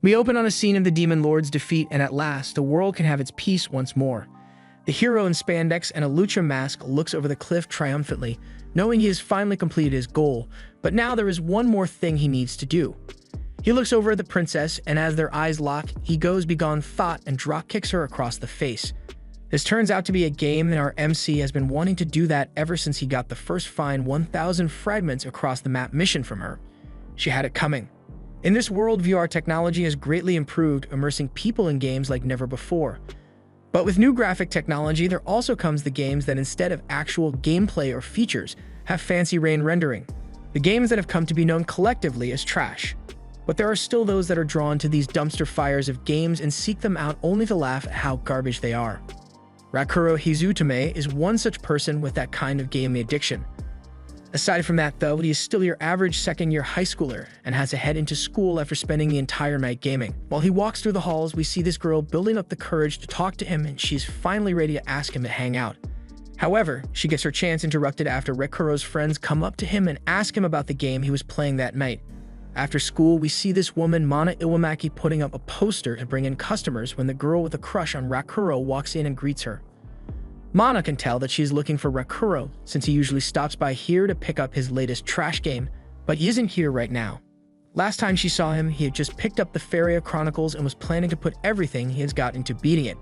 We open on a scene of the Demon Lord's defeat, and at last, the world can have its peace once more. The hero in spandex and a lucha mask looks over the cliff triumphantly, knowing he has finally completed his goal, but now there is one more thing he needs to do. He looks over at the princess, and as their eyes lock, he goes begone thought and drop kicks her across the face. This turns out to be a game, and our MC has been wanting to do that ever since he got the first find 1,000 fragments across the map mission from her. She had it coming. In this world, VR technology has greatly improved, immersing people in games like never before. But with new graphic technology, there also comes the games that instead of actual gameplay or features, have fancy rain rendering. The games that have come to be known collectively as trash. But there are still those that are drawn to these dumpster fires of games and seek them out only to laugh at how garbage they are. Rakuro Hizutame is one such person with that kind of gaming addiction. Aside from that though, he is still your average second-year high schooler and has to head into school after spending the entire night gaming. While he walks through the halls, we see this girl building up the courage to talk to him, and she's finally ready to ask him to hang out. However, she gets her chance interrupted after Rakuro's friends come up to him and ask him about the game he was playing that night. After school, we see this woman, Mana Iwamaki, putting up a poster to bring in customers when the girl with a crush on Rakuro walks in and greets her. Mana can tell that she is looking for Rakuro, since he usually stops by here to pick up his latest trash game, but he isn't here right now. Last time she saw him, he had just picked up the Faria Chronicles and was planning to put everything he has got into beating it.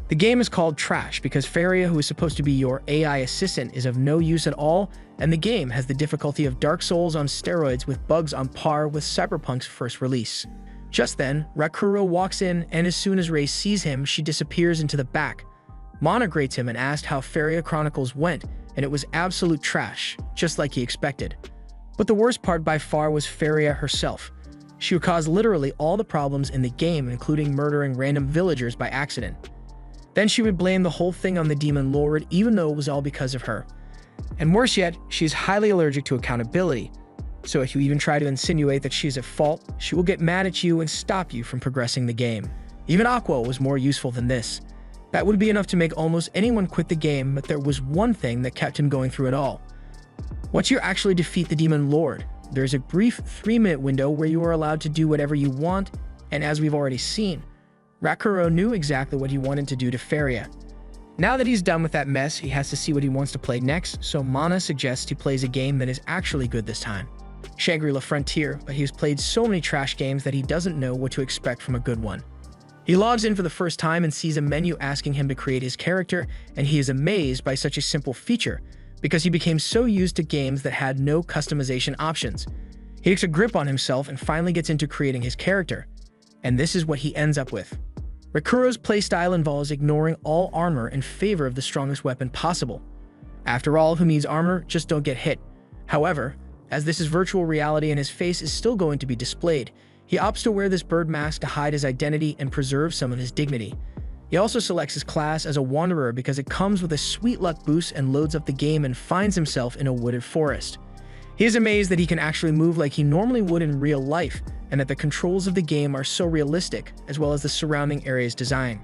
The game is called Trash because Faria, who is supposed to be your AI assistant, is of no use at all, and the game has the difficulty of Dark Souls on steroids with bugs on par with Cyberpunk's first release. Just then, Rakuro walks in, and as soon as Rei sees him, she disappears into the back. Mana greets him and asked how Faria Chronicles went, and it was absolute trash, just like he expected. But the worst part by far was Faria herself. She would cause literally all the problems in the game, including murdering random villagers by accident. Then she would blame the whole thing on the Demon Lord, even though it was all because of her. And worse yet, she is highly allergic to accountability. So if you even try to insinuate that she is at fault, she will get mad at you and stop you from progressing the game. Even Aqua was more useful than this. That would be enough to make almost anyone quit the game, but there was one thing that kept him going through it all. Once you actually defeat the Demon Lord, there's a brief 3-minute window where you are allowed to do whatever you want, and as we've already seen, Rakuro knew exactly what he wanted to do to Faria. Now that he's done with that mess, he has to see what he wants to play next, so Mana suggests he plays a game that is actually good this time. Shangri-La Frontier, but he's played so many trash games that he doesn't know what to expect from a good one. He logs in for the first time and sees a menu asking him to create his character, and he is amazed by such a simple feature, because he became so used to games that had no customization options. He takes a grip on himself and finally gets into creating his character. And this is what he ends up with. Rakuro's playstyle involves ignoring all armor in favor of the strongest weapon possible. After all, who needs armor just don't get hit. However, as this is virtual reality and his face is still going to be displayed, he opts to wear this bird mask to hide his identity and preserve some of his dignity. He also selects his class as a wanderer because it comes with a sweet luck boost and loads up the game and finds himself in a wooded forest. He is amazed that he can actually move like he normally would in real life, and that the controls of the game are so realistic, as well as the surrounding area's design.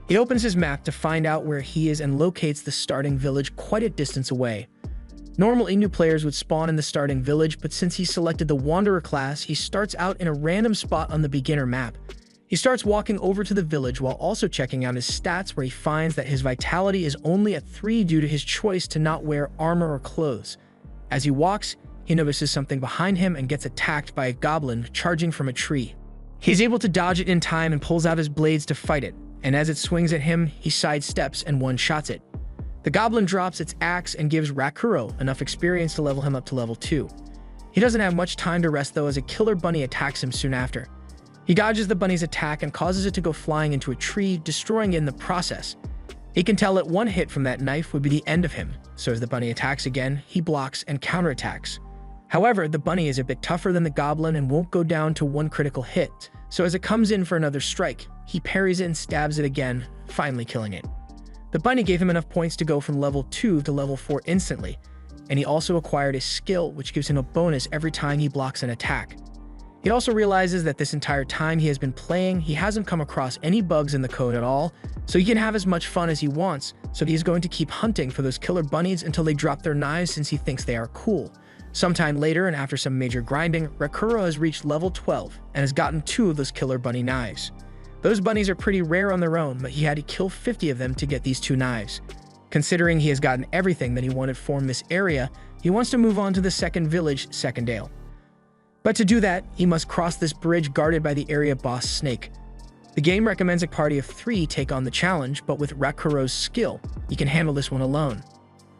He opens his map to find out where he is and locates the starting village quite a distance away. Normally, new players would spawn in the starting village, but since he selected the Wanderer class, he starts out in a random spot on the beginner map. He starts walking over to the village while also checking out his stats, where he finds that his vitality is only at 3 due to his choice to not wear armor or clothes. As he walks, he notices something behind him and gets attacked by a goblin charging from a tree. He's able to dodge it in time and pulls out his blades to fight it, and as it swings at him, he sidesteps and one-shots it. The goblin drops its axe and gives Rakuro enough experience to level him up to level 2. He doesn't have much time to rest though, as a killer bunny attacks him soon after. He dodges the bunny's attack and causes it to go flying into a tree, destroying it in the process. He can tell that one hit from that knife would be the end of him, so as the bunny attacks again, he blocks and counterattacks. However, the bunny is a bit tougher than the goblin and won't go down to one critical hit, so as it comes in for another strike, he parries it and stabs it again, finally killing it. The bunny gave him enough points to go from level 2 to level 4 instantly, and he also acquired a skill which gives him a bonus every time he blocks an attack. He also realizes that this entire time he has been playing, he hasn't come across any bugs in the code at all, so he can have as much fun as he wants, so he's going to keep hunting for those killer bunnies until they drop their knives since he thinks they are cool. Sometime later, and after some major grinding, Rakuro has reached level 12 and has gotten 2 of those killer bunny knives. Those bunnies are pretty rare on their own, but he had to kill 50 of them to get these 2 knives. Considering he has gotten everything that he wanted from this area, he wants to move on to the second village, Secondale. But to do that, he must cross this bridge guarded by the area boss Snake. The game recommends a party of 3 take on the challenge, but with Rakuro's skill, he can handle this one alone.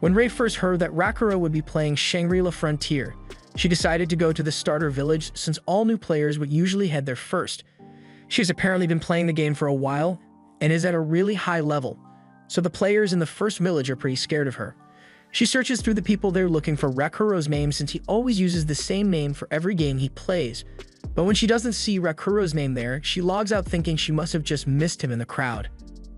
When Rei first heard that Rakuro would be playing Shangri-La Frontier, she decided to go to the starter village since all new players would usually head there first. She has apparently been playing the game for a while and is at a really high level, so the players in the first village are pretty scared of her. She searches through the people there looking for Rakuro's name since he always uses the same name for every game he plays. But when she doesn't see Rakuro's name there, she logs out thinking she must have just missed him in the crowd.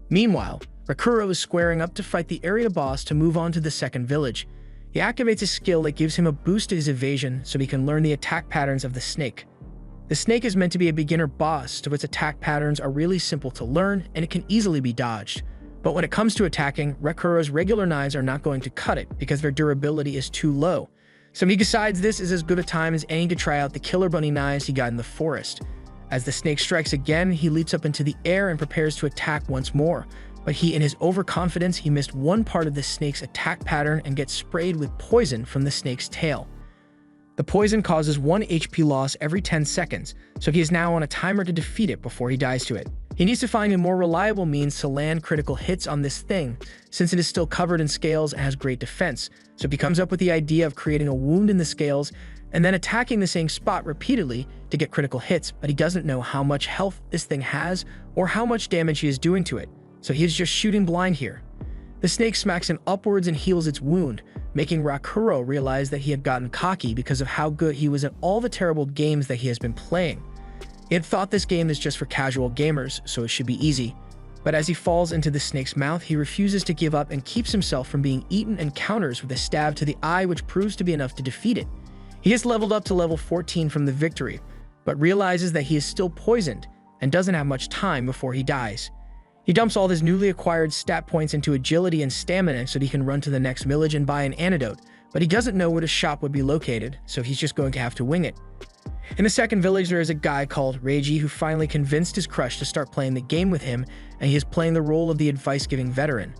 Meanwhile, Rakuro is squaring up to fight the area boss to move on to the second village. He activates a skill that gives him a boost to his evasion so he can learn the attack patterns of the snake. The snake is meant to be a beginner boss, so its attack patterns are really simple to learn and it can easily be dodged. But when it comes to attacking, Rakuro's regular knives are not going to cut it because their durability is too low. So he decides this is as good a time as any to try out the killer bunny knives he got in the forest. As the snake strikes again, he leaps up into the air and prepares to attack once more. But in his overconfidence, he missed one part of the snake's attack pattern and gets sprayed with poison from the snake's tail. The poison causes 1 HP loss every 10 seconds, so he is now on a timer to defeat it before he dies to it. He needs to find a more reliable means to land critical hits on this thing, since it is still covered in scales and has great defense, so he comes up with the idea of creating a wound in the scales and then attacking the same spot repeatedly to get critical hits, but he doesn't know how much health this thing has or how much damage he is doing to it, so he is just shooting blind here. The snake smacks him upwards and heals its wound, making Rakuro realize that he had gotten cocky because of how good he was at all the terrible games that he has been playing. He had thought this game is just for casual gamers, so it should be easy. But as he falls into the snake's mouth, he refuses to give up and keeps himself from being eaten and counters with a stab to the eye, which proves to be enough to defeat it. He gets leveled up to level 14 from the victory, but realizes that he is still poisoned and doesn't have much time before he dies. He dumps all his newly acquired stat points into agility and stamina so he can run to the next village and buy an antidote, but he doesn't know where the shop would be located, so he's just going to have to wing it. In the second village, there is a guy called Reiji who finally convinced his crush to start playing the game with him, and he is playing the role of the advice-giving veteran.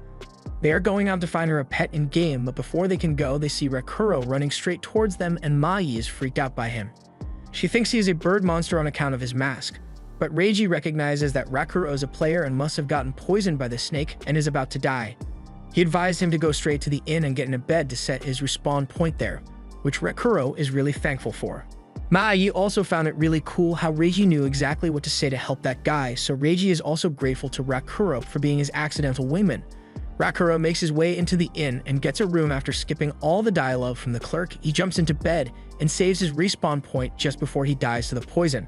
They are going out to find her a pet in-game, but before they can go, they see Rakuro running straight towards them, and Mai is freaked out by him. She thinks he is a bird monster on account of his mask, but Reiji recognizes that Rakuro is a player and must have gotten poisoned by the snake and is about to die. He advised him to go straight to the inn and get in a bed to set his respawn point there, which Rakuro is really thankful for. Mai also found it really cool how Reiji knew exactly what to say to help that guy, so Reiji is also grateful to Rakuro for being his accidental wingman. Rakuro makes his way into the inn and gets a room after skipping all the dialogue from the clerk. He jumps into bed and saves his respawn point just before he dies to the poison.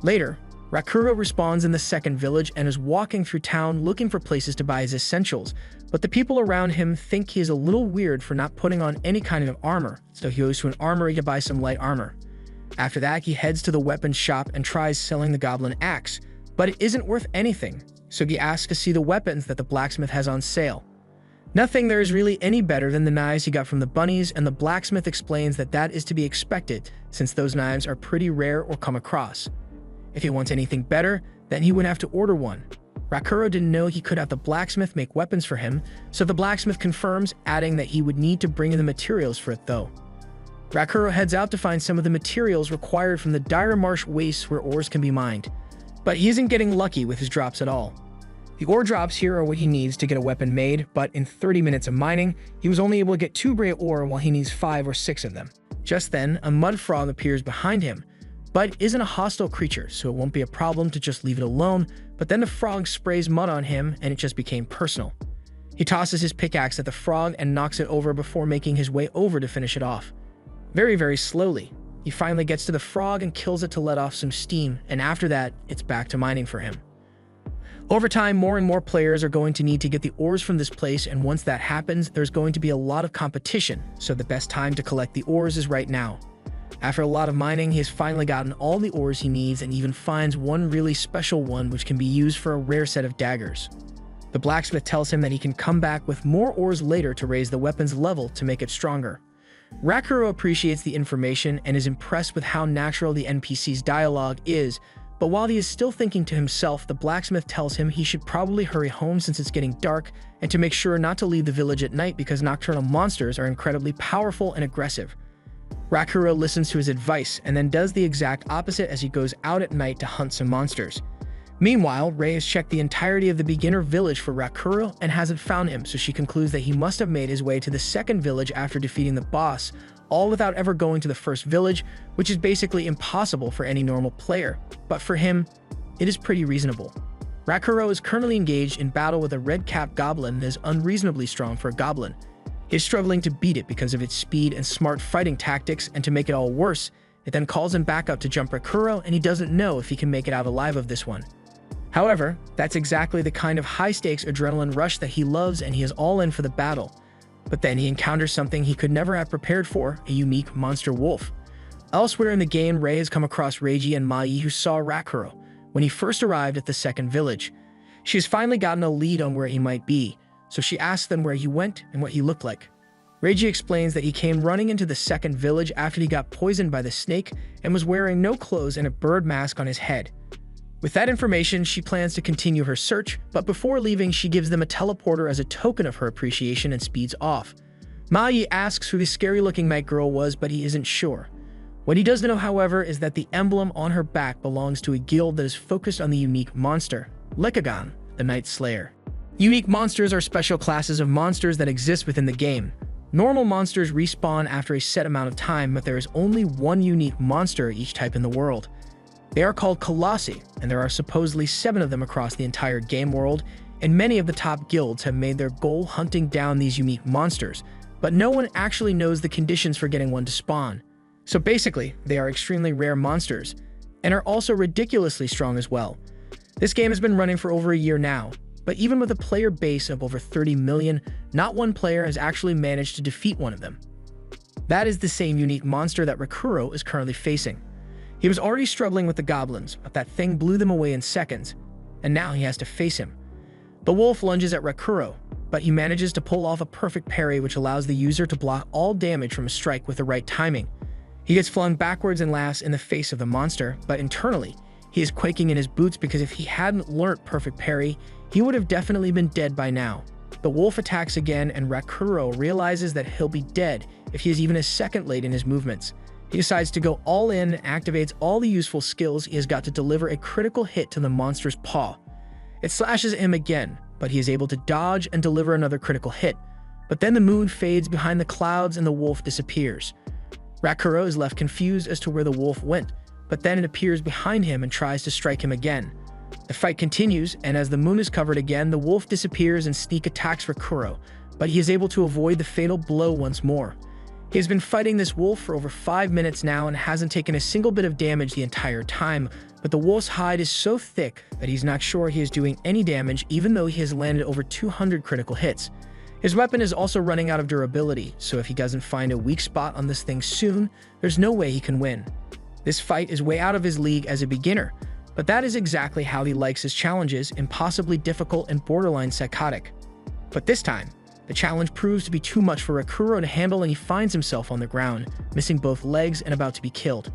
Later, Rakuro respawns in the second village and is walking through town looking for places to buy his essentials, but the people around him think he is a little weird for not putting on any kind of armor, so he goes to an armory to buy some light armor. After that, he heads to the weapons shop and tries selling the goblin axe, but it isn't worth anything, so he asks to see the weapons that the blacksmith has on sale. Nothing there is really any better than the knives he got from the bunnies, and the blacksmith explains that that is to be expected since those knives are pretty rare or come across. If he wants anything better, then he would have to order one. Rakuro didn't know he could have the blacksmith make weapons for him, so the blacksmith confirms, adding that he would need to bring in the materials for it though. Rakuro heads out to find some of the materials required from the Dire Marsh wastes where ores can be mined, but he isn't getting lucky with his drops at all. The ore drops here are what he needs to get a weapon made, but in 30 minutes of mining, he was only able to get 2 gray ore while he needs 5 or 6 of them. Just then, a mud frog appears behind him, but isn't a hostile creature, so it won't be a problem to just leave it alone, but then the frog sprays mud on him and it just became personal. He tosses his pickaxe at the frog and knocks it over before making his way over to finish it off. Very, very slowly, he finally gets to the frog and kills it to let off some steam, and after that, it's back to mining for him. Over time, more and more players are going to need to get the ores from this place, and once that happens, there's going to be a lot of competition, so the best time to collect the ores is right now. After a lot of mining, he has finally gotten all the ores he needs and even finds one really special one which can be used for a rare set of daggers. The blacksmith tells him that he can come back with more ores later to raise the weapon's level to make it stronger. Rakuro appreciates the information and is impressed with how natural the NPC's dialogue is, but while he is still thinking to himself, the blacksmith tells him he should probably hurry home since it's getting dark, and to make sure not to leave the village at night because nocturnal monsters are incredibly powerful and aggressive. Rakuro listens to his advice and then does the exact opposite as he goes out at night to hunt some monsters. Meanwhile, Rei has checked the entirety of the beginner village for Rakuro and hasn't found him, so she concludes that he must have made his way to the second village after defeating the boss, all without ever going to the first village, which is basically impossible for any normal player. But for him, it is pretty reasonable. Rakuro is currently engaged in battle with a red-capped goblin that is unreasonably strong for a goblin. He is struggling to beat it because of its speed and smart fighting tactics, and to make it all worse, it then calls him back up to jump Rakuro, and he doesn't know if he can make it out alive of this one. However, that's exactly the kind of high-stakes adrenaline rush that he loves, and he is all in for the battle. But then he encounters something he could never have prepared for, a unique monster wolf. Elsewhere in the game, Rei has come across Reiji and Mai, who saw Rakuro when he first arrived at the second village. She has finally gotten a lead on where he might be, so she asks them where he went and what he looked like. Reiji explains that he came running into the second village after he got poisoned by the snake and was wearing no clothes and a bird mask on his head. With that information, she plans to continue her search, but before leaving, she gives them a teleporter as a token of her appreciation and speeds off. Mai asks who the scary-looking night girl was, but he isn't sure. What he does know, however, is that the emblem on her back belongs to a guild that is focused on the unique monster, Lickigan, the Night Slayer. Unique monsters are special classes of monsters that exist within the game. Normal monsters respawn after a set amount of time, but there is only one unique monster each type in the world. They are called Colossi, and there are supposedly 7 of them across the entire game world, and many of the top guilds have made their goal hunting down these unique monsters, but no one actually knows the conditions for getting one to spawn. So basically, they are extremely rare monsters, and are also ridiculously strong as well. This game has been running for over a year now, but even with a player base of over 30 million, not one player has actually managed to defeat one of them. That is the same unique monster that Rakuro is currently facing. He was already struggling with the goblins, but that thing blew them away in seconds, and now he has to face him. The wolf lunges at Rakuro, but he manages to pull off a perfect parry which allows the user to block all damage from a strike with the right timing. He gets flung backwards and laughs in the face of the monster, but internally, he is quaking in his boots because if he hadn't learnt perfect parry, he would have definitely been dead by now. The wolf attacks again, and Rakuro realizes that he'll be dead if he is even a second late in his movements. He decides to go all in and activates all the useful skills he has got to deliver a critical hit to the monster's paw. It slashes at him again, but he is able to dodge and deliver another critical hit. But then the moon fades behind the clouds and the wolf disappears. Rakuro is left confused as to where the wolf went, but then it appears behind him and tries to strike him again. The fight continues, and as the moon is covered again, the wolf disappears and sneak attacks Rakuro, but he is able to avoid the fatal blow once more. He has been fighting this wolf for over 5 minutes now and hasn't taken a single bit of damage the entire time, but the wolf's hide is so thick that he's not sure he is doing any damage even though he has landed over 200 critical hits. His weapon is also running out of durability, so if he doesn't find a weak spot on this thing soon, there's no way he can win. This fight is way out of his league as a beginner, but that is exactly how he likes his challenges, impossibly difficult and borderline psychotic. But this time, the challenge proves to be too much for Rakuro to handle and he finds himself on the ground, missing both legs and about to be killed.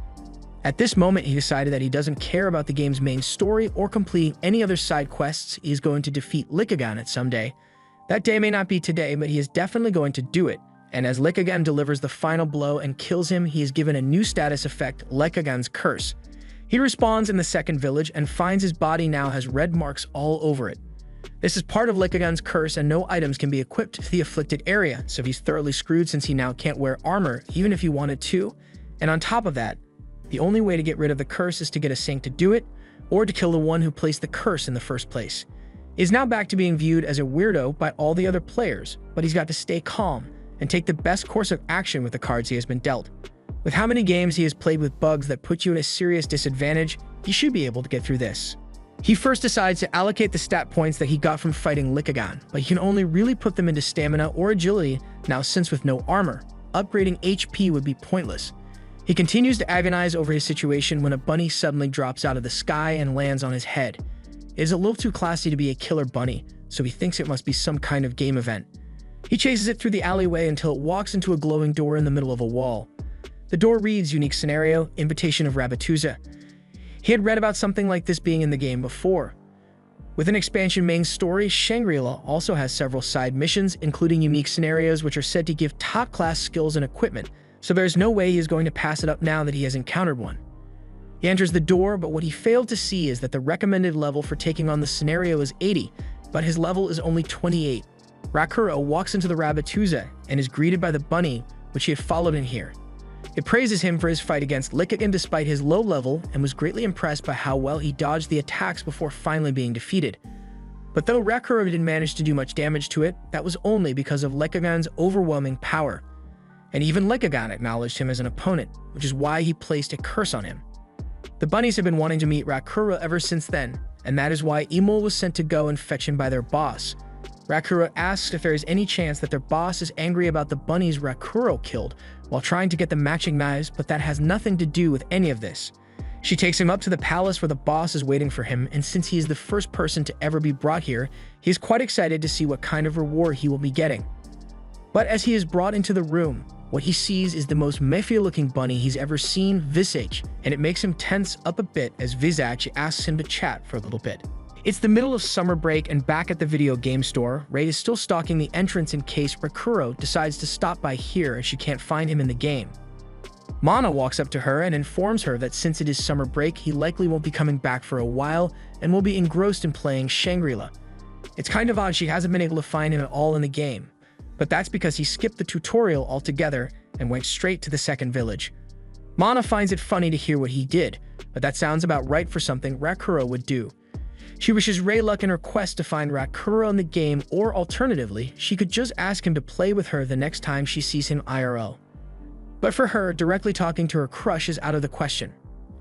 At this moment, he decided that he doesn't care about the game's main story or completing any other side quests. He is going to defeat Lickigan at some day. That day may not be today, but he is definitely going to do it. And as Lickigan delivers the final blow and kills him, he is given a new status effect, Lickigan's Curse. He respawns in the second village and finds his body now has red marks all over it. This is part of Lickigan's curse, and no items can be equipped to the afflicted area, so he's thoroughly screwed since he now can't wear armor, even if he wanted to. And on top of that, the only way to get rid of the curse is to get a saint to do it, or to kill the one who placed the curse in the first place. He is now back to being viewed as a weirdo by all the other players, but he's got to stay calm and take the best course of action with the cards he has been dealt. With how many games he has played with bugs that put you at a serious disadvantage, he should be able to get through this. He first decides to allocate the stat points that he got from fighting Lickigan, but he can only really put them into stamina or agility now since with no armor. Upgrading HP would be pointless. He continues to agonize over his situation when a bunny suddenly drops out of the sky and lands on his head. It is a little too classy to be a killer bunny, so he thinks it must be some kind of game event. He chases it through the alleyway until it walks into a glowing door in the middle of a wall. The door reads Unique Scenario, Invitation of Rabbituza. He had read about something like this being in the game before. With an expansion main story, Shangri-La also has several side missions, including unique scenarios which are said to give top-class skills and equipment, so there's no way he is going to pass it up now that he has encountered one. He enters the door, but what he failed to see is that the recommended level for taking on the scenario is 80, but his level is only 28. Rakuro walks into the Rabbituza and is greeted by the bunny, which he had followed in here. It praises him for his fight against Lickigan despite his low level and was greatly impressed by how well he dodged the attacks before finally being defeated. But though Rakuro didn't manage to do much damage to it, that was only because of Lickigan's overwhelming power. And even Lickigan acknowledged him as an opponent, which is why he placed a curse on him. The bunnies have been wanting to meet Rakuro ever since then, and that is why Emil was sent to go and fetch him by their boss. Rakuro asks if there is any chance that their boss is angry about the bunnies Rakuro killed while trying to get the matching knives, but that has nothing to do with any of this. She takes him up to the palace where the boss is waiting for him, and since he is the first person to ever be brought here, he is quite excited to see what kind of reward he will be getting. But as he is brought into the room, what he sees is the most mafia-looking bunny he's ever seen, Visage, and it makes him tense up a bit as Visage asks him to chat for a little bit. It's the middle of summer break, and back at the video game store, Ray is still stalking the entrance in case Rakuro decides to stop by here as she can't find him in the game. Mana walks up to her and informs her that since it is summer break, he likely won't be coming back for a while and will be engrossed in playing Shangri-La. It's kind of odd she hasn't been able to find him at all in the game, but that's because he skipped the tutorial altogether and went straight to the second village. Mana finds it funny to hear what he did, but that sounds about right for something Rakuro would do. She wishes Ray luck in her quest to find Rakuro in the game, or alternatively, she could just ask him to play with her the next time she sees him IRL. But for her, directly talking to her crush is out of the question.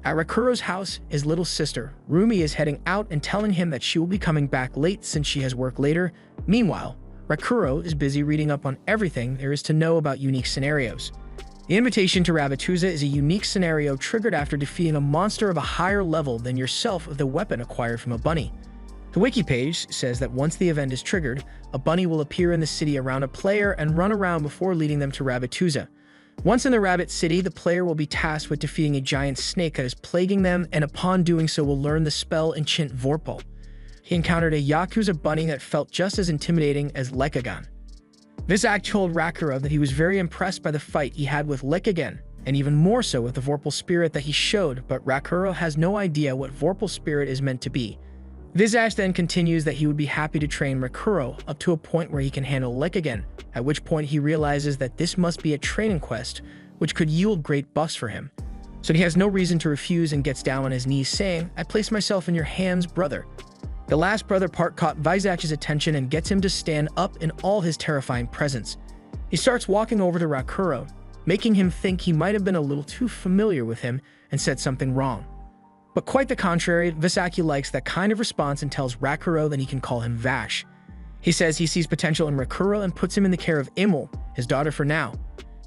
At Rakuro's house, his little sister, Rumi, is heading out and telling him that she will be coming back late since she has work later. Meanwhile, Rakuro is busy reading up on everything there is to know about unique scenarios. The invitation to Rabbituza is a unique scenario triggered after defeating a monster of a higher level than yourself with a weapon acquired from a bunny. The wiki page says that once the event is triggered, a bunny will appear in the city around a player and run around before leading them to Rabbituza. Once in the Rabbit City, the player will be tasked with defeating a giant snake that is plaguing them, and upon doing so will learn the spell Enchant Vorpal. He encountered a Yakuza bunny that felt just as intimidating as Lickigan. Visage told Rakuro that he was very impressed by the fight he had with Lickigan, and even more so with the Vorpal Spirit that he showed, but Rakuro has no idea what Vorpal Spirit is meant to be. Visage then continues that he would be happy to train Rakuro up to a point where he can handle Lickigan, at which point he realizes that this must be a training quest, which could yield great buffs for him. So he has no reason to refuse and gets down on his knees saying, "I place myself in your hands, brother." The last brother part caught Visage's attention and gets him to stand up in all his terrifying presence. He starts walking over to Rakuro, making him think he might have been a little too familiar with him and said something wrong. But quite the contrary, Visage likes that kind of response and tells Rakuro that he can call him Vash. He says he sees potential in Rakuro and puts him in the care of Emil, his daughter for now.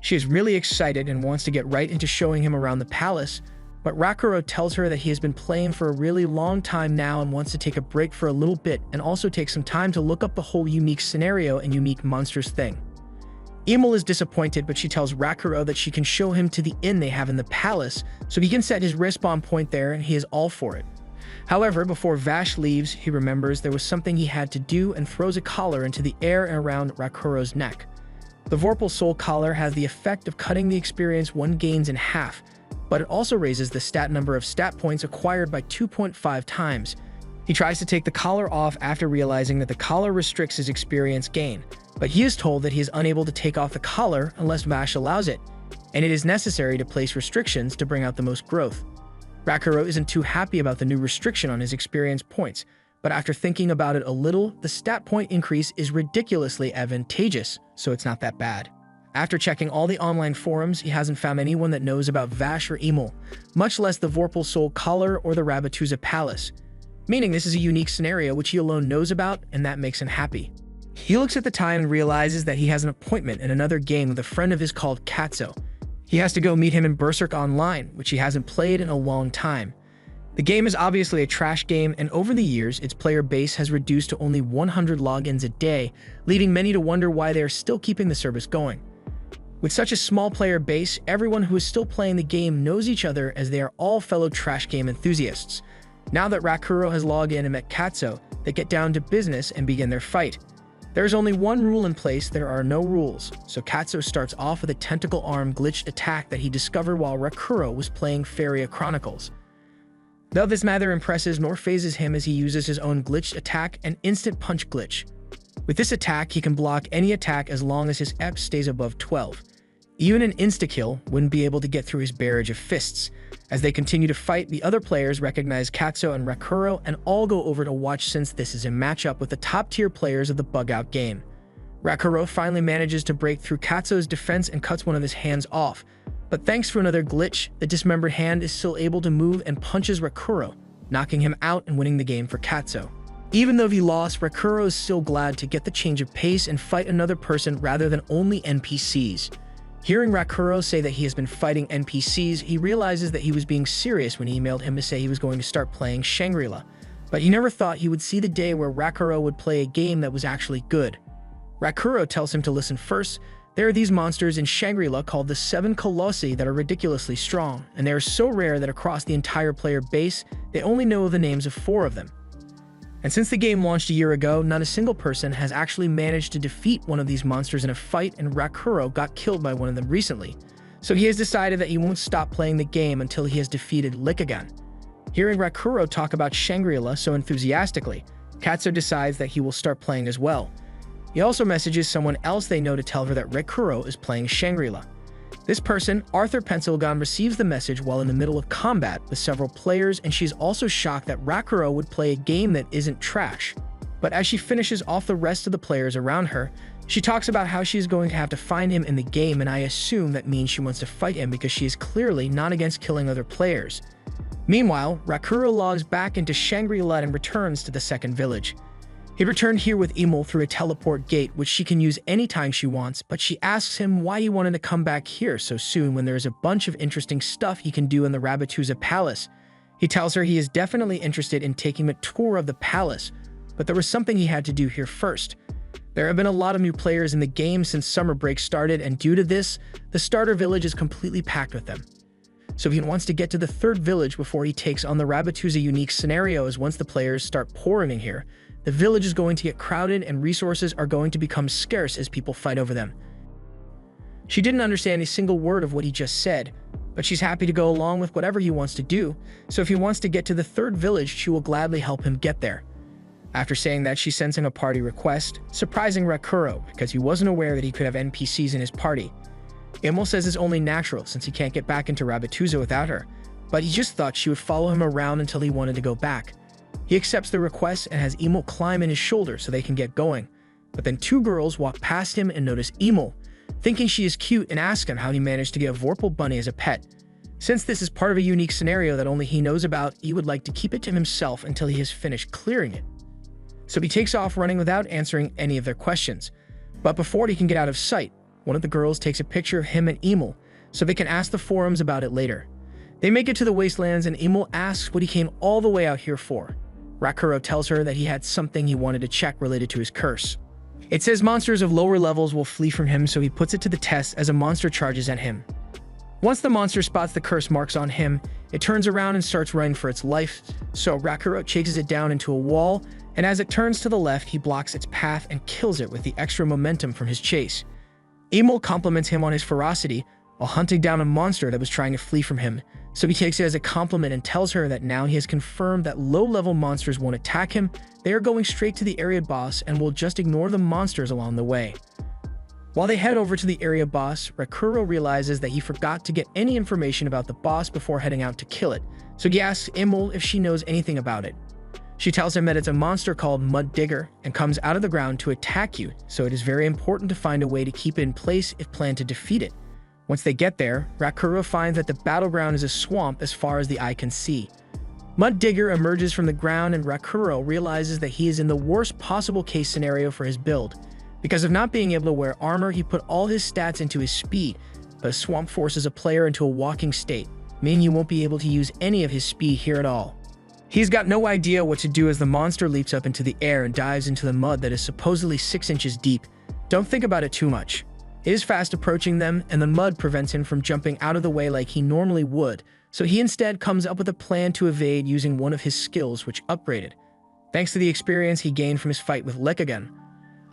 She is really excited and wants to get right into showing him around the palace, but Rakuro tells her that he has been playing for a really long time now and wants to take a break for a little bit and also take some time to look up the whole unique scenario and unique monsters thing. Emil is disappointed, but she tells Rakuro that she can show him to the inn they have in the palace so he can set his respawn point there, and he is all for it. However, before Vash leaves, he remembers there was something he had to do and throws a collar into the air and around Rakuro's neck. The Vorpal Soul Collar has the effect of cutting the experience one gains in half, but it also raises the stat number of stat points acquired by 2.5 times. He tries to take the collar off after realizing that the collar restricts his experience gain, but he is told that he is unable to take off the collar unless Vash allows it, and it is necessary to place restrictions to bring out the most growth. Rakuro isn't too happy about the new restriction on his experience points, but after thinking about it a little, the stat point increase is ridiculously advantageous, so it's not that bad. After checking all the online forums, he hasn't found anyone that knows about Vash or Emil, much less the Vorpal Soul Collar or the Rabbituza Palace, meaning this is a unique scenario which he alone knows about, and that makes him happy. He looks at the time and realizes that he has an appointment in another game with a friend of his called Katzo. He has to go meet him in Berserk Online, which he hasn't played in a long time. The game is obviously a trash game, and over the years, its player base has reduced to only 100 logins a day, leading many to wonder why they are still keeping the service going. With such a small player base, everyone who is still playing the game knows each other as they are all fellow trash game enthusiasts. Now that Rakuro has logged in and met Katsuo, they get down to business and begin their fight. There is only one rule in place: there are no rules, so Katsuo starts off with a tentacle arm glitched attack that he discovered while Rakuro was playing Feria Chronicles. Though this neither impresses nor phases him, as he uses his own glitched attack and instant punch glitch. With this attack, he can block any attack as long as his EP stays above 12. Even an insta-kill wouldn't be able to get through his barrage of fists. As they continue to fight, the other players recognize Katsuo and Rakuro and all go over to watch, since this is a matchup with the top-tier players of the bug-out game. Rakuro finally manages to break through Katsuo's defense and cuts one of his hands off. But thanks to another glitch, the dismembered hand is still able to move and punches Rakuro, knocking him out and winning the game for Katsuo. Even though he lost, Rakuro is still glad to get the change of pace and fight another person rather than only NPCs. Hearing Rakuro say that he has been fighting NPCs, he realizes that he was being serious when he emailed him to say he was going to start playing Shangri-La. But he never thought he would see the day where Rakuro would play a game that was actually good. Rakuro tells him to listen first. There are these monsters in Shangri-La called the Seven Colossi that are ridiculously strong, and they are so rare that across the entire player base, they only know the names of 4 of them. And since the game launched a year ago, not a single person has actually managed to defeat one of these monsters in a fight, and Rakuro got killed by one of them recently. So he has decided that he won't stop playing the game until he has defeated Lickigan. Hearing Rakuro talk about Shangri-La so enthusiastically, Katsuo decides that he will start playing as well. He also messages someone else they know to tell her that Rakuro is playing Shangri-La. This person, Arthur Pencilgon, receives the message while in the middle of combat with several players, and she's also shocked that Rakuro would play a game that isn't trash. But as she finishes off the rest of the players around her, she talks about how she is going to have to find him in the game, and I assume that means she wants to fight him because she is clearly not against killing other players. Meanwhile, Rakuro logs back into Shangri-La and returns to the second village. He returned here with Emil through a teleport gate, which she can use anytime she wants, but she asks him why he wanted to come back here so soon when there's a bunch of interesting stuff he can do in the Rabbituza Palace. He tells her he is definitely interested in taking a tour of the palace, but there was something he had to do here first. There have been a lot of new players in the game since summer break started, and due to this, the starter village is completely packed with them. So he wants to get to the third village before he takes on the Rabbituza unique scenario, as once the players start pouring in here, the village is going to get crowded and resources are going to become scarce as people fight over them. She didn't understand a single word of what he just said, but she's happy to go along with whatever he wants to do, so if he wants to get to the third village, she will gladly help him get there. After saying that, she sends him a party request, surprising Rakuro because he wasn't aware that he could have NPCs in his party. Emil says it's only natural since he can't get back into Rabbituza without her, but he just thought she would follow him around until he wanted to go back. He accepts the request and has Emil climb in his shoulder so they can get going. But then 2 girls walk past him and notice Emil, thinking she is cute, and ask him how he managed to get a Vorpal bunny as a pet. Since this is part of a unique scenario that only he knows about, he would like to keep it to himself until he has finished clearing it. So he takes off running without answering any of their questions. But before he can get out of sight, one of the girls takes a picture of him and Emil so they can ask the forums about it later. They make it to the wastelands and Emil asks what he came all the way out here for. Rakuro tells her that he had something he wanted to check related to his curse. It says monsters of lower levels will flee from him, so he puts it to the test as a monster charges at him. Once the monster spots the curse marks on him, it turns around and starts running for its life, so Rakuro chases it down into a wall, and as it turns to the left, he blocks its path and kills it with the extra momentum from his chase. Emil compliments him on his ferocity while hunting down a monster that was trying to flee from him, so he takes it as a compliment and tells her that now he has confirmed that low-level monsters won't attack him, they are going straight to the area boss and will just ignore the monsters along the way. While they head over to the area boss, Rakuro realizes that he forgot to get any information about the boss before heading out to kill it, so he asks Emil if she knows anything about it. She tells him that it's a monster called Mud Digger and comes out of the ground to attack you, so it is very important to find a way to keep it in place if planned to defeat it. Once they get there, Rakuro finds that the battleground is a swamp as far as the eye can see. Mud Digger emerges from the ground and Rakuro realizes that he is in the worst possible case scenario for his build. Because of not being able to wear armor, he put all his stats into his speed, but swamp forces a player into a walking state, meaning you won't be able to use any of his speed here at all. He's got no idea what to do as the monster leaps up into the air and dives into the mud that is supposedly 6 inches deep. Don't think about it too much. It is fast approaching them, and the mud prevents him from jumping out of the way like he normally would, so he instead comes up with a plan to evade using one of his skills, which upgraded. Thanks to the experience he gained from his fight with Lickigan,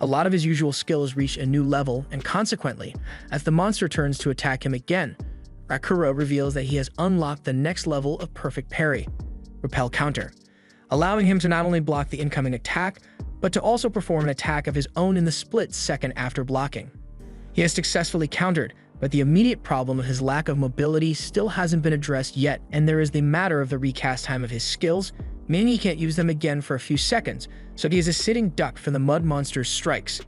a lot of his usual skills reach a new level, and consequently, as the monster turns to attack him again, Rakuro reveals that he has unlocked the next level of Perfect Parry, Repel Counter, allowing him to not only block the incoming attack, but to also perform an attack of his own in the split second after blocking. He has successfully countered, but the immediate problem of his lack of mobility still hasn't been addressed yet, and there is the matter of the recast time of his skills, meaning he can't use them again for a few seconds, so he is a sitting duck for the mud monster's strikes.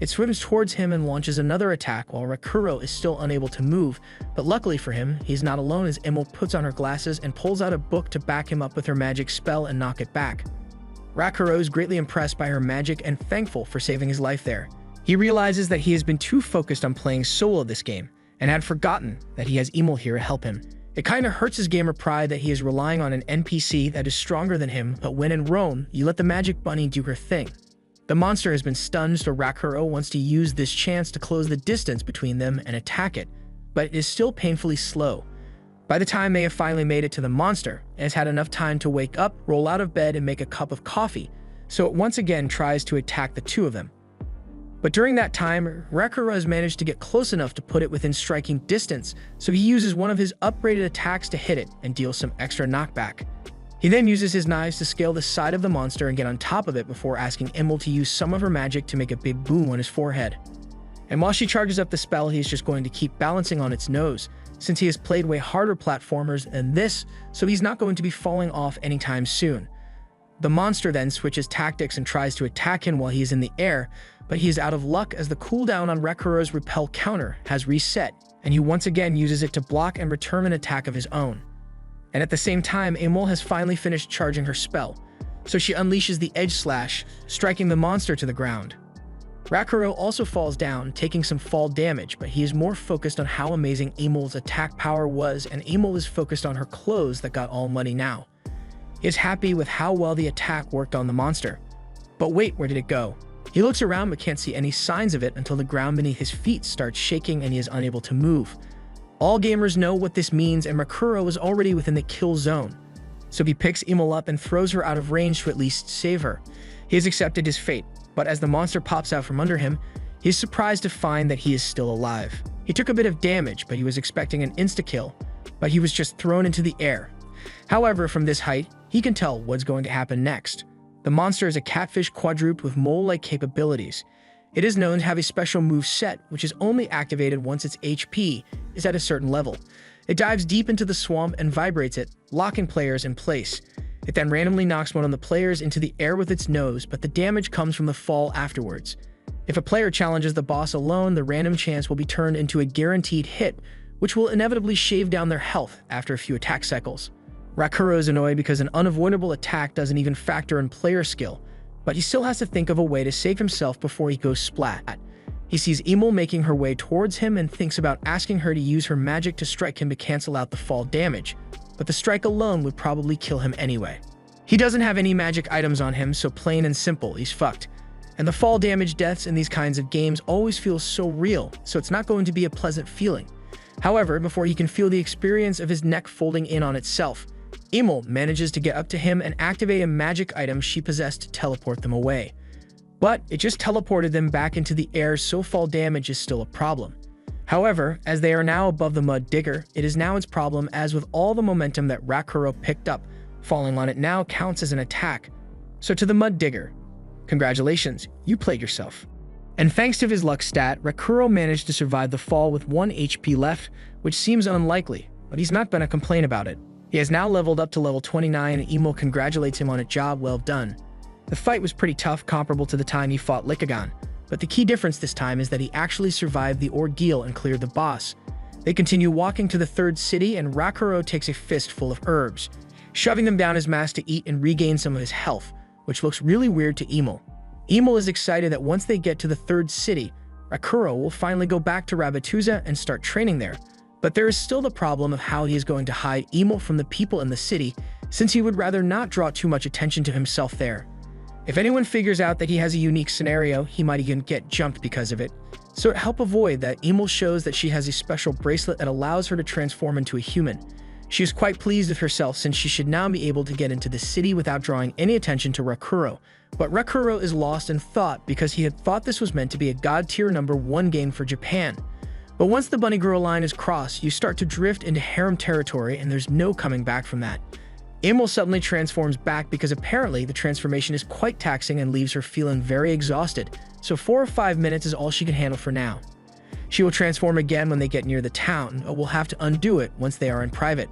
It swims towards him and launches another attack while Rakuro is still unable to move, but luckily for him, he's not alone as Imul puts on her glasses and pulls out a book to back him up with her magic spell and knock it back. Rakuro is greatly impressed by her magic and thankful for saving his life there. He realizes that he has been too focused on playing solo this game, and had forgotten that he has Imul here to help him. It kinda hurts his gamer pride that he is relying on an NPC that is stronger than him, but when in Rome, you let the magic bunny do her thing. The monster has been stunned, so Rakuro wants to use this chance to close the distance between them and attack it, but it is still painfully slow. By the time they have finally made it to the monster, it has had enough time to wake up, roll out of bed, and make a cup of coffee, so it once again tries to attack the two of them. But during that time, Rakuro has managed to get close enough to put it within striking distance, so he uses one of his upgraded attacks to hit it and deal some extra knockback. He then uses his knives to scale the side of the monster and get on top of it before asking Imul to use some of her magic to make a big boom on his forehead. And while she charges up the spell, he is just going to keep balancing on its nose, since he has played way harder platformers than this, so he's not going to be falling off anytime soon. The monster then switches tactics and tries to attack him while he is in the air, but he is out of luck as the cooldown on Rakuro's Repel Counter has reset, and he once again uses it to block and return an attack of his own. And at the same time, Imul has finally finished charging her spell, so she unleashes the Edge Slash, striking the monster to the ground. Rakuro also falls down, taking some fall damage, but he is more focused on how amazing Imul's attack power was, and Imul is focused on her clothes that got all muddy now. He is happy with how well the attack worked on the monster. But wait, where did it go? He looks around but can't see any signs of it until the ground beneath his feet starts shaking and he is unable to move. All gamers know what this means, and Rakuro is already within the kill zone. So he picks Imul up and throws her out of range to at least save her. He has accepted his fate, but as the monster pops out from under him, he is surprised to find that he is still alive. He took a bit of damage, but he was expecting an insta-kill, but he was just thrown into the air. However, from this height, he can tell what's going to happen next. The monster is a catfish quadruped with mole-like capabilities. It is known to have a special move set, which is only activated once its HP is at a certain level. It dives deep into the swamp and vibrates it, locking players in place. It then randomly knocks one of the players into the air with its nose, but the damage comes from the fall afterwards. If a player challenges the boss alone, the random chance will be turned into a guaranteed hit, which will inevitably shave down their health after a few attack cycles. Rakuro is annoyed because an unavoidable attack doesn't even factor in player skill, but he still has to think of a way to save himself before he goes splat. He sees Imul making her way towards him and thinks about asking her to use her magic to strike him to cancel out the fall damage, but the strike alone would probably kill him anyway. He doesn't have any magic items on him, so plain and simple, he's fucked. And the fall damage deaths in these kinds of games always feel so real, so it's not going to be a pleasant feeling. However, before he can feel the experience of his neck folding in on itself, Imul manages to get up to him and activate a magic item she possessed to teleport them away. But it just teleported them back into the air, so fall damage is still a problem. However, as they are now above the mud digger, it is now its problem, as with all the momentum that Rakuro picked up, falling on it now counts as an attack. So to the mud digger, congratulations, you played yourself. And thanks to his luck stat, Rakuro managed to survive the fall with 1 HP left, which seems unlikely, but he's not gonna complain about it. He has now leveled up to level 29, and Imul congratulates him on a job well done. The fight was pretty tough, comparable to the time he fought Lickigan, but the key difference this time is that he actually survived the ordeal and cleared the boss. They continue walking to the third city, and Rakuro takes a fistful of herbs, shoving them down his mask to eat and regain some of his health, which looks really weird to Imul. Imul is excited that once they get to the third city, Rakuro will finally go back to Rabbituza and start training there. But there is still the problem of how he is going to hide Imul from the people in the city, since he would rather not draw too much attention to himself there. If anyone figures out that he has a unique scenario, he might even get jumped because of it. So to help avoid that, Emil shows that she has a special bracelet that allows her to transform into a human. She is quite pleased with herself since she should now be able to get into the city without drawing any attention to Rakuro. But Rakuro is lost in thought because he had thought this was meant to be a God tier number 1 game for Japan. But once the bunny girl line is crossed, you start to drift into harem territory and there's no coming back from that. Emil suddenly transforms back because apparently the transformation is quite taxing and leaves her feeling very exhausted, so 4 or 5 minutes is all she can handle for now. She will transform again when they get near the town, but will have to undo it once they are in private.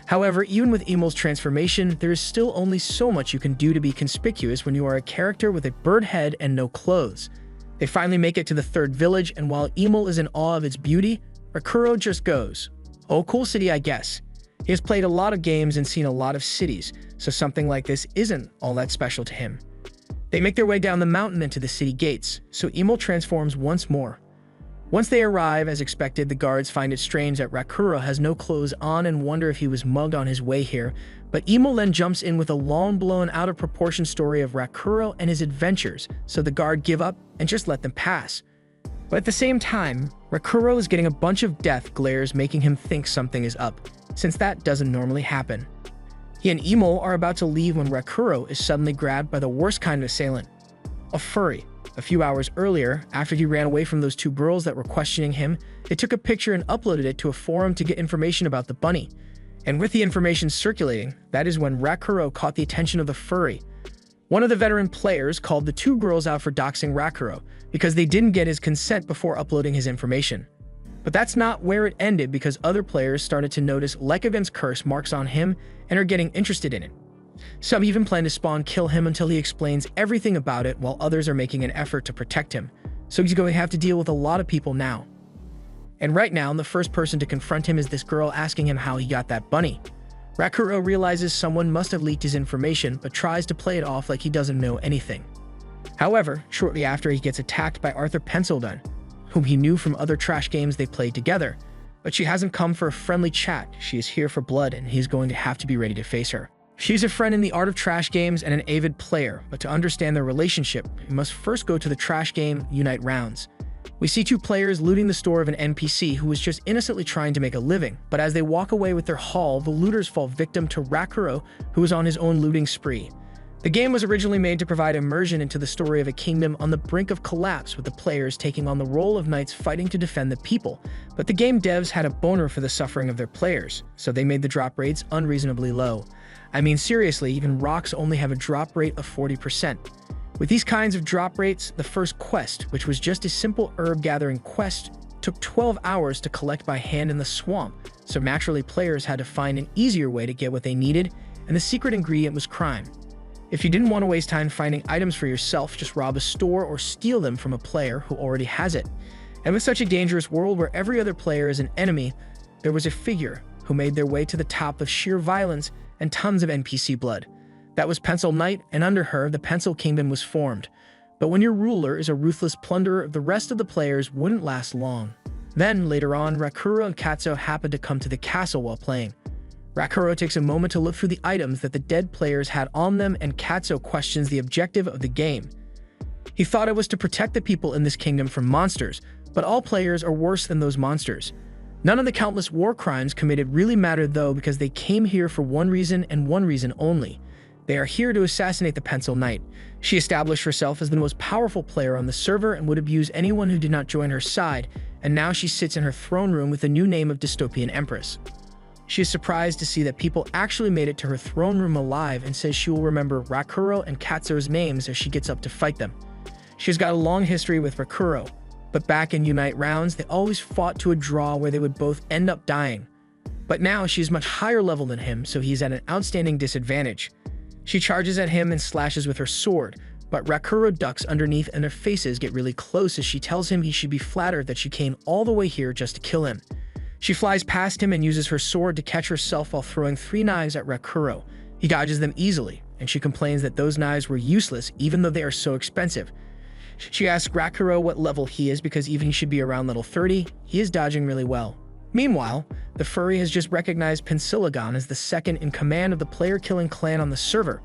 However, even with Emil's transformation, there is still only so much you can do to be conspicuous when you are a character with a bird head and no clothes. They finally make it to the 3rd village, and while Emil is in awe of its beauty, Rakuro just goes, "Oh, cool city, I guess." He has played a lot of games and seen a lot of cities, so something like this isn't all that special to him. They make their way down the mountain into the city gates, so Emil transforms once more. Once they arrive, as expected, the guards find it strange that Rakuro has no clothes on and wonder if he was mugged on his way here, but Emil then jumps in with a long blown out of proportion story of Rakuro and his adventures, so the guard give up and just let them pass. But at the same time, Rakuro is getting a bunch of death glares making him think something is up, since that doesn't normally happen. He and Emil are about to leave when Rakuro is suddenly grabbed by the worst kind of assailant, a furry. A few hours earlier, after he ran away from those 2 girls that were questioning him, they took a picture and uploaded it to a forum to get information about the bunny. And with the information circulating, that is when Rakuro caught the attention of the furry. One of the veteran players called the 2 girls out for doxing Rakuro because they didn't get his consent before uploading his information. But that's not where it ended because other players started to notice Lekovin's curse marks on him and are getting interested in it. Some even plan to spawn kill him until he explains everything about it, while others are making an effort to protect him. So he's going to have to deal with a lot of people now. And right now, the first person to confront him is this girl asking him how he got that bunny. Rakuro realizes someone must have leaked his information, but tries to play it off like he doesn't know anything. However, shortly after, he gets attacked by Arthur Pencildon, whom he knew from other trash games they played together. But she hasn't come for a friendly chat, she is here for blood, and he's going to have to be ready to face her. She's a friend in the Art of Trash games and an avid player, but to understand their relationship, we must first go to the trash game Unite Rounds. We see 2 players looting the store of an NPC who was just innocently trying to make a living, but as they walk away with their haul, the looters fall victim to Rakuro, who is on his own looting spree. The game was originally made to provide immersion into the story of a kingdom on the brink of collapse, with the players taking on the role of knights fighting to defend the people. But the game devs had a boner for the suffering of their players, so they made the drop rates unreasonably low. I mean, seriously, even rocks only have a drop rate of 40%. With these kinds of drop rates, the first quest, which was just a simple herb gathering quest, took 12 hours to collect by hand in the swamp, so naturally players had to find an easier way to get what they needed, and the secret ingredient was crime. If you didn't want to waste time finding items for yourself, just rob a store or steal them from a player who already has it. And with such a dangerous world where every other player is an enemy, there was a figure who made their way to the top of sheer violence and tons of NPC blood. That was Pencil Knight, and under her, the Pencil Kingdom was formed. But when your ruler is a ruthless plunderer, the rest of the players wouldn't last long. Then, later on, Rakuro and Katsuo happened to come to the castle while playing. Rakuro takes a moment to look through the items that the dead players had on them, and Katsuo questions the objective of the game. He thought it was to protect the people in this kingdom from monsters, but all players are worse than those monsters. None of the countless war crimes committed really mattered though, because they came here for one reason and one reason only. They are here to assassinate the Pencil Knight. She established herself as the most powerful player on the server and would abuse anyone who did not join her side, and now she sits in her throne room with the new name of Dystopian Empress. She is surprised to see that people actually made it to her throne room alive, and says she will remember Rakuro and Katsuo's names as she gets up to fight them. She's got a long history with Rakuro, but back in Unite Rounds, they always fought to a draw where they would both end up dying. But now she's much higher level than him, so he's at an outstanding disadvantage. She charges at him and slashes with her sword, but Rakuro ducks underneath and their faces get really close as she tells him he should be flattered that she came all the way here just to kill him. She flies past him and uses her sword to catch herself while throwing 3 knives at Rakuro. He dodges them easily, and she complains that those knives were useless even though they are so expensive. She asks Rakuro what level he is because even he should be around level 30, he is dodging really well. Meanwhile, the furry has just recognized Pensilogon as the second in command of the player-killing clan on the server,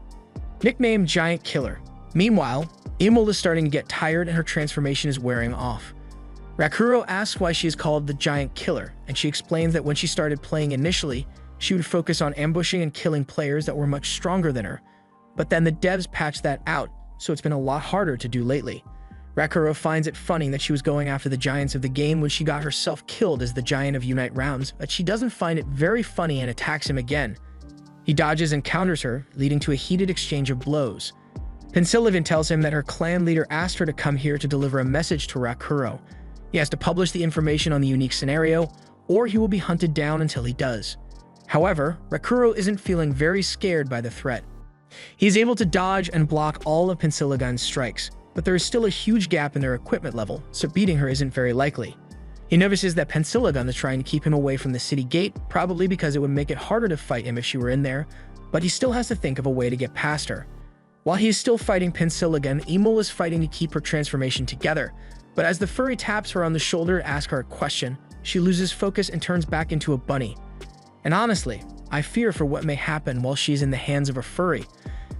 nicknamed Giant Killer. Meanwhile, Emil is starting to get tired and her transformation is wearing off. Rakuro asks why she is called the Giant Killer, and she explains that when she started playing initially, she would focus on ambushing and killing players that were much stronger than her. But then the devs patched that out, so it's been a lot harder to do lately. Rakuro finds it funny that she was going after the giants of the game when she got herself killed as the Giant of Unite rounds, but she doesn't find it very funny and attacks him again. He dodges and counters her, leading to a heated exchange of blows. Pensilogon tells him that her clan leader asked her to come here to deliver a message to Rakuro. He has to publish the information on the unique scenario, or he will be hunted down until he does. However, Rakuro isn't feeling very scared by the threat. He is able to dodge and block all of Pensilogon's strikes, but there is still a huge gap in their equipment level, so beating her isn't very likely. He notices that Pensilogon is trying to keep him away from the city gate, probably because it would make it harder to fight him if she were in there, but he still has to think of a way to get past her. While he is still fighting Pensilogon, Emil is fighting to keep her transformation together, but as the furry taps her on the shoulder to ask her a question, she loses focus and turns back into a bunny. And honestly, I fear for what may happen while she's in the hands of a furry.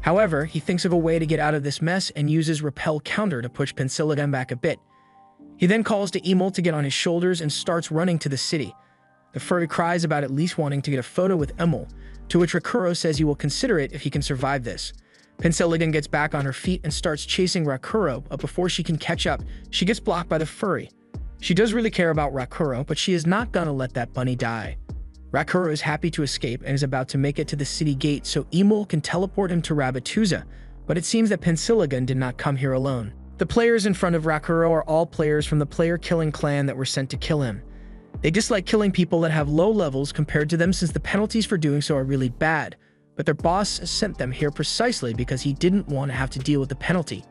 However, he thinks of a way to get out of this mess and uses Repel Counter to push Pensilogon back a bit. He then calls to Emil to get on his shoulders and starts running to the city. The furry cries about at least wanting to get a photo with Emil, to which Rakuro says he will consider it if he can survive this. Pensilogon gets back on her feet and starts chasing Rakuro, but before she can catch up, she gets blocked by the furry. She does really care about Rakuro, but she is not gonna let that bunny die. Rakuro is happy to escape and is about to make it to the city gate so Emil can teleport him to Rabbituza, but it seems that Pensilogon did not come here alone. The players in front of Rakuro are all players from the player-killing clan that were sent to kill him. They dislike killing people that have low levels compared to them since the penalties for doing so are really bad, but their boss sent them here precisely because he didn't want to have to deal with the penalty.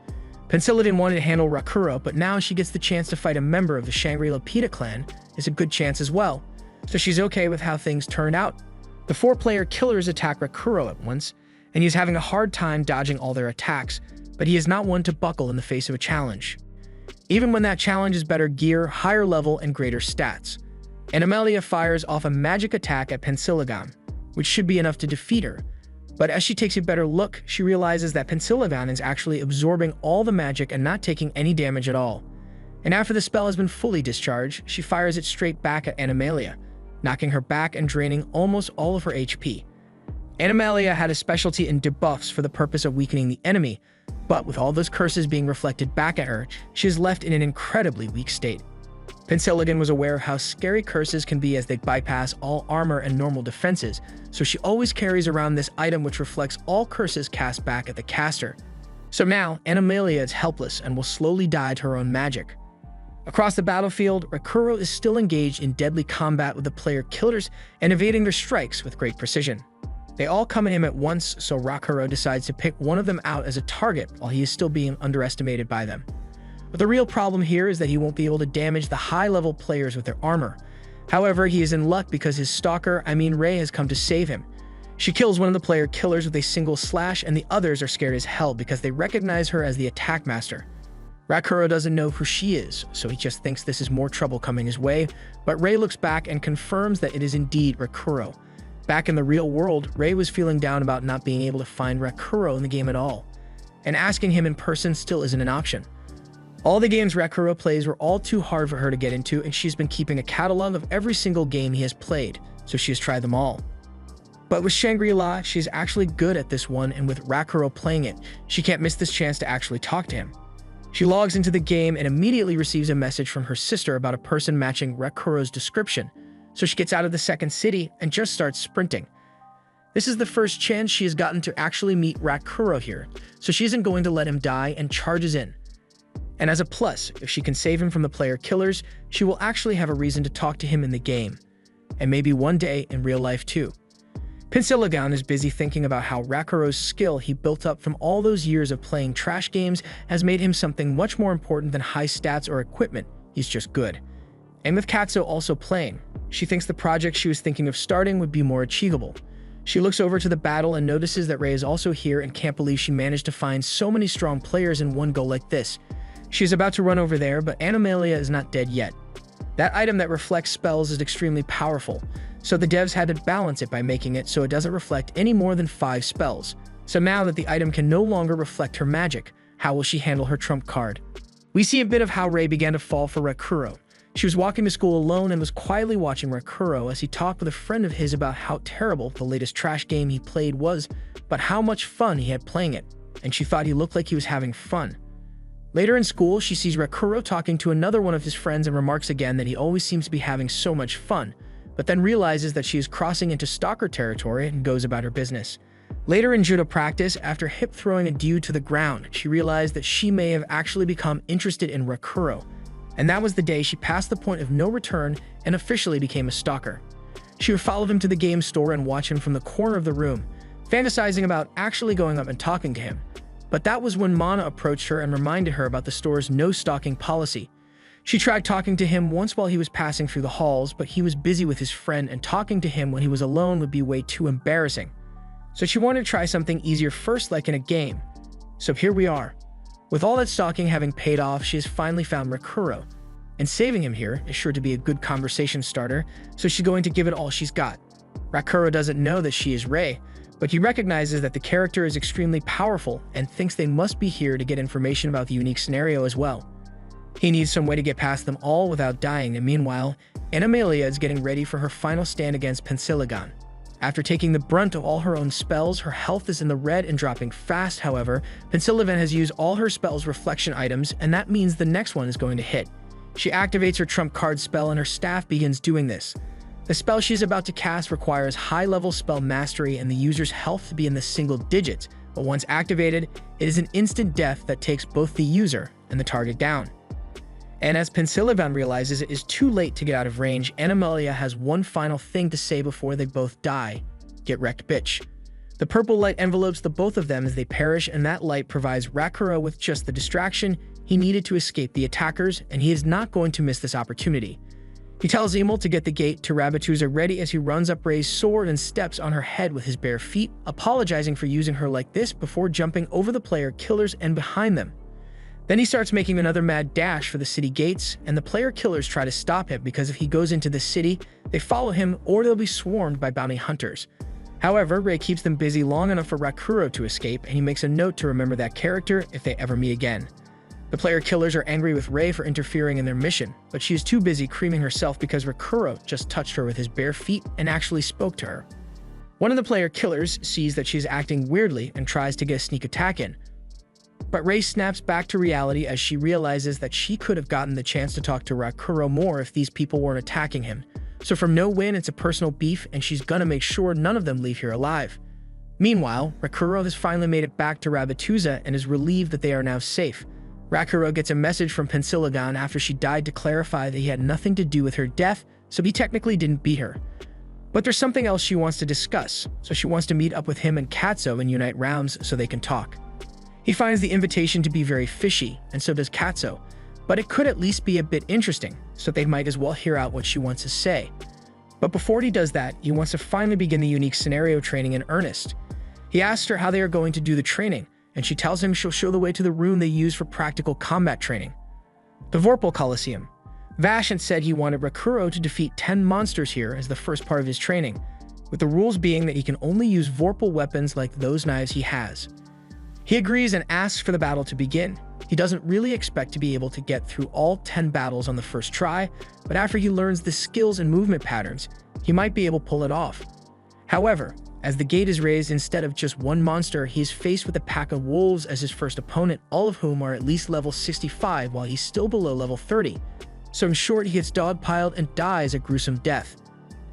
Pensilogon wanted to handle Rakuro, but now she gets the chance to fight a member of the Shangri-La Pita clan is a good chance as well, so she's okay with how things turned out. The 4-player killers attack Rakuro at once, and he's having a hard time dodging all their attacks, but he is not one to buckle in the face of a challenge. Even when that challenge is better gear, higher level, and greater stats. Animalia fires off a magic attack at Pensilogon, which should be enough to defeat her. But as she takes a better look, she realizes that Pensilogon is actually absorbing all the magic and not taking any damage at all. And after the spell has been fully discharged, she fires it straight back at Animalia, knocking her back and draining almost all of her HP. Animalia had a specialty in debuffs for the purpose of weakening the enemy, but with all those curses being reflected back at her, she is left in an incredibly weak state. Pensilogon was aware of how scary curses can be as they bypass all armor and normal defenses, so she always carries around this item which reflects all curses cast back at the caster. So now, Animalia is helpless and will slowly die to her own magic. Across the battlefield, Rakuro is still engaged in deadly combat with the player killers and evading their strikes with great precision. They all come at him at once, so Rakuro decides to pick one of them out as a target while he is still being underestimated by them. But the real problem here is that he won't be able to damage the high-level players with their armor. However, he is in luck because his stalker, Ray, has come to save him. She kills one of the player killers with a single slash, and the others are scared as hell because they recognize her as the attack master. Rakuro doesn't know who she is, so he just thinks this is more trouble coming his way, but Ray looks back and confirms that it is indeed Rakuro. Back in the real world, Ray was feeling down about not being able to find Rakuro in the game at all, and asking him in person still isn't an option. All the games Rakuro plays were all too hard for her to get into, and she's been keeping a catalog of every single game he has played, so she has tried them all. But with Shangri-La, she's actually good at this one, and with Rakuro playing it, she can't miss this chance to actually talk to him. She logs into the game and immediately receives a message from her sister about a person matching Rakuro's description, so she gets out of the second city and just starts sprinting. This is the first chance she has gotten to actually meet Rakuro here, so she isn't going to let him die and charges in. And as a plus, if she can save him from the player killers, she will actually have a reason to talk to him in the game, and maybe one day in real life too. Pensilogon is busy thinking about how Rakuro's skill he built up from all those years of playing trash games has made him something much more important than high stats or equipment. He's just good. And with Katsuo also playing, she thinks the project she was thinking of starting would be more achievable. She looks over to the battle and notices that Ray is also here and can't believe she managed to find so many strong players in one go like this. She's about to run over there, but Animalia is not dead yet. That item that reflects spells is extremely powerful, so the devs had to balance it by making it so it doesn't reflect any more than 5 spells. So now that the item can no longer reflect her magic, how will she handle her trump card? We see a bit of how Rei began to fall for Rakuro. She was walking to school alone and was quietly watching Rakuro as he talked with a friend of his about how terrible the latest trash game he played was, but how much fun he had playing it, and she thought he looked like he was having fun. Later in school, she sees Rakuro talking to another one of his friends and remarks again that he always seems to be having so much fun, but then realizes that she is crossing into stalker territory and goes about her business. Later in judo practice, after hip throwing a dude to the ground, she realized that she may have actually become interested in Rakuro, and that was the day she passed the point of no return and officially became a stalker. She would follow him to the game store and watch him from the corner of the room, fantasizing about actually going up and talking to him. But that was when Mana approached her and reminded her about the store's no-stalking policy. She tried talking to him once while he was passing through the halls, but he was busy with his friend and talking to him when he was alone would be way too embarrassing. So she wanted to try something easier first, like in a game. So here we are. With all that stalking having paid off, she has finally found Rakuro. And saving him here is sure to be a good conversation starter, so she's going to give it all she's got. Rakuro doesn't know that she is Rei, but he recognizes that the character is extremely powerful and thinks they must be here to get information about the unique scenario as well. He needs some way to get past them all without dying, and meanwhile, Animalia is getting ready for her final stand against Pensilagon. After taking the brunt of all her own spells, her health is in the red and dropping fast. However, Pensilagon has used all her spells' reflection items, and that means the next one is going to hit. She activates her trump card spell and her staff begins doing this. The spell she's about to cast requires high-level spell mastery and the user's health to be in the single digits, but once activated, it is an instant death that takes both the user and the target down. And as Pensilagon realizes it is too late to get out of range, Animalia has one final thing to say before they both die. Get wrecked, bitch. The purple light envelopes the both of them as they perish, and that light provides Rakuro with just the distraction he needed to escape the attackers, and he is not going to miss this opportunity. He tells Emil to get the gate to Rabbituza ready as he runs up Rei's sword and steps on her head with his bare feet, apologizing for using her like this before jumping over the player killers and behind them. Then he starts making another mad dash for the city gates, and the player killers try to stop him because if he goes into the city, they follow him or they'll be swarmed by bounty hunters. However, Rei keeps them busy long enough for Rakuro to escape, and he makes a note to remember that character if they ever meet again. The player killers are angry with Rei for interfering in their mission, but she is too busy creaming herself because Rakuro just touched her with his bare feet and actually spoke to her. One of the player killers sees that she's acting weirdly and tries to get a sneak attack in, but Rei snaps back to reality as she realizes that she could have gotten the chance to talk to Rakuro more if these people weren't attacking him. So from no win, it's a personal beef, and she's gonna make sure none of them leave here alive. Meanwhile, Rakuro has finally made it back to Rabbituza and is relieved that they are now safe. Rakuro gets a message from Pensilagon after she died to clarify that he had nothing to do with her death, so he technically didn't beat her. But there's something else she wants to discuss, so she wants to meet up with him and Katsuo and unite realms so they can talk. He finds the invitation to be very fishy, and so does Katsuo, but it could at least be a bit interesting, so they might as well hear out what she wants to say. But before he does that, he wants to finally begin the unique scenario training in earnest. He asks her how they are going to do the training, and she tells him she'll show the way to the room they use for practical combat training. The Vorpal Coliseum. Vashant said he wanted Rakuro to defeat 10 monsters here as the first part of his training, with the rules being that he can only use Vorpal weapons like those knives he has. He agrees and asks for the battle to begin. He doesn't really expect to be able to get through all 10 battles on the first try, but after he learns the skills and movement patterns, he might be able to pull it off. However, as the gate is raised, instead of just one monster, he is faced with a pack of wolves as his first opponent, all of whom are at least level 65 while he's still below level 30. So in short, he gets dogpiled and dies a gruesome death.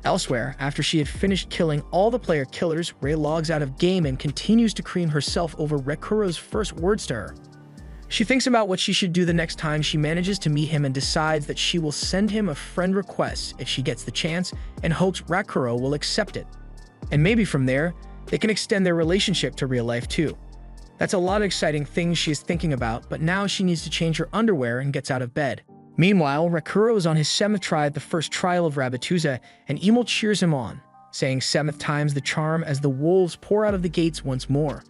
Elsewhere, after she had finished killing all the player killers, Rei logs out of game and continues to cream herself over Rakuro's first words to her. She thinks about what she should do the next time she manages to meet him and decides that she will send him a friend request if she gets the chance and hopes Rakuro will accept it. And maybe from there, they can extend their relationship to real life too. That's a lot of exciting things she is thinking about, but now she needs to change her underwear and gets out of bed. Meanwhile, Rakuro is on his 7th try at the first trial of Rabbituza, and Emil cheers him on, saying 7th time's the charm as the wolves pour out of the gates once more.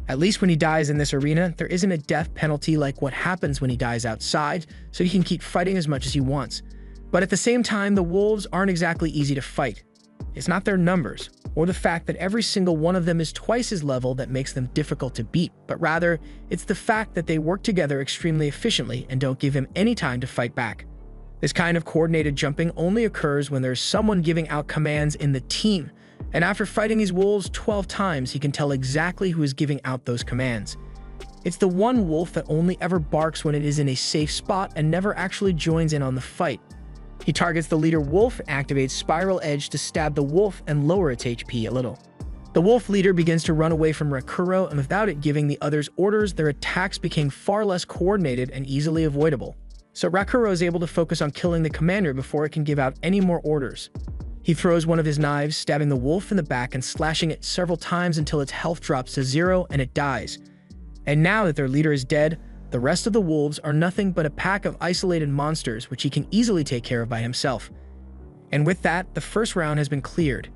At least when he dies in this arena, there isn't a death penalty like what happens when he dies outside, so he can keep fighting as much as he wants. But at the same time, the wolves aren't exactly easy to fight. It's not their numbers, or the fact that every single one of them is twice his level that makes them difficult to beat, but rather, it's the fact that they work together extremely efficiently and don't give him any time to fight back. This kind of coordinated jumping only occurs when there's someone giving out commands in the team, and after fighting these wolves 12 times, he can tell exactly who is giving out those commands. It's the one wolf that only ever barks when it is in a safe spot and never actually joins in on the fight. He targets the leader wolf, activates Spiral Edge to stab the wolf and lower its HP a little. The wolf leader begins to run away from Rakuro, and without it giving the others orders, their attacks became far less coordinated and easily avoidable. So Rakuro is able to focus on killing the commander before it can give out any more orders. He throws one of his knives, stabbing the wolf in the back and slashing it several times until its health drops to 0 and it dies. And now that their leader is dead, the rest of the wolves are nothing but a pack of isolated monsters which he can easily take care of by himself. And with that, the first round has been cleared.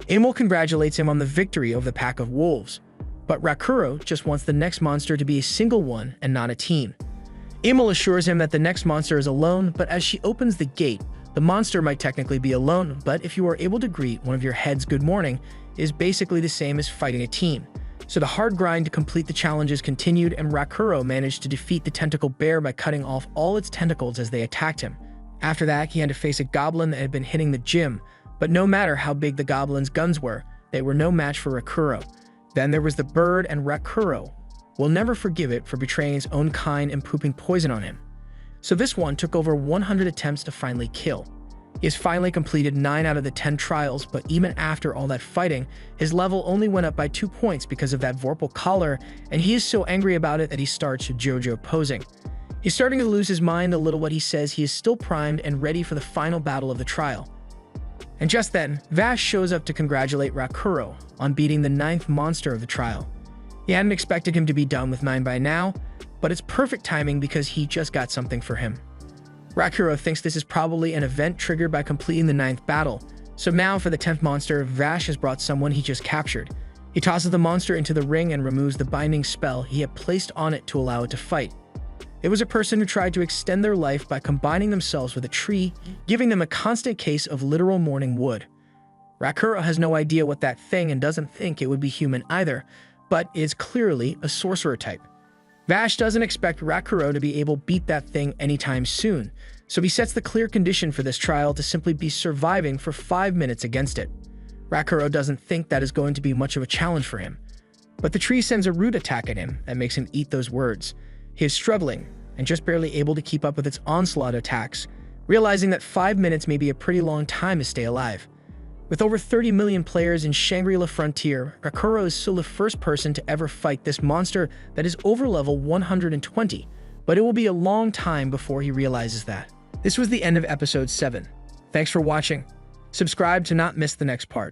Emil congratulates him on the victory over the pack of wolves, but Rakuro just wants the next monster to be a single one and not a team. Emil assures him that the next monster is alone, but as she opens the gate, the monster might technically be alone, but if you are able to greet one of your heads good morning, it is basically the same as fighting a team. So the hard grind to complete the challenges continued, and Rakuro managed to defeat the tentacle bear by cutting off all its tentacles as they attacked him. After that, he had to face a goblin that had been hitting the gym, but no matter how big the goblin's guns were, they were no match for Rakuro. Then there was the bird, and Rakuro will never forgive it for betraying his own kind and pooping poison on him. So this one took over 100 attempts to finally kill. He has finally completed 9 out of the 10 trials, but even after all that fighting, his level only went up by 2 points because of that Vorpal collar, and he is so angry about it that he starts JoJo posing. He's starting to lose his mind a little, what he says he is still primed and ready for the final battle of the trial. And just then, Vash shows up to congratulate Rakuro on beating the 9th monster of the trial. He hadn't expected him to be done with 9 by now, but it's perfect timing because he just got something for him. Rakuro thinks this is probably an event triggered by completing the 9th battle, so now for the 10th monster, Vash has brought someone he just captured. He tosses the monster into the ring and removes the binding spell he had placed on it to allow it to fight. It was a person who tried to extend their life by combining themselves with a tree, giving them a constant case of literal morning wood. Rakuro has no idea what that thing and doesn't think it would be human either, but is clearly a sorcerer type. Vash doesn't expect Rakuro to be able to beat that thing anytime soon, so he sets the clear condition for this trial to simply be surviving for 5 minutes against it. Rakuro doesn't think that is going to be much of a challenge for him, but the tree sends a root attack at him that makes him eat those words. He is struggling and just barely able to keep up with its onslaught attacks, realizing that 5 minutes may be a pretty long time to stay alive. With over 30 million players in Shangri-La Frontier, Rakuro is still the first person to ever fight this monster that is over level 120, but it will be a long time before he realizes that. This was the end of episode 7. Thanks for watching. Subscribe to not miss the next part.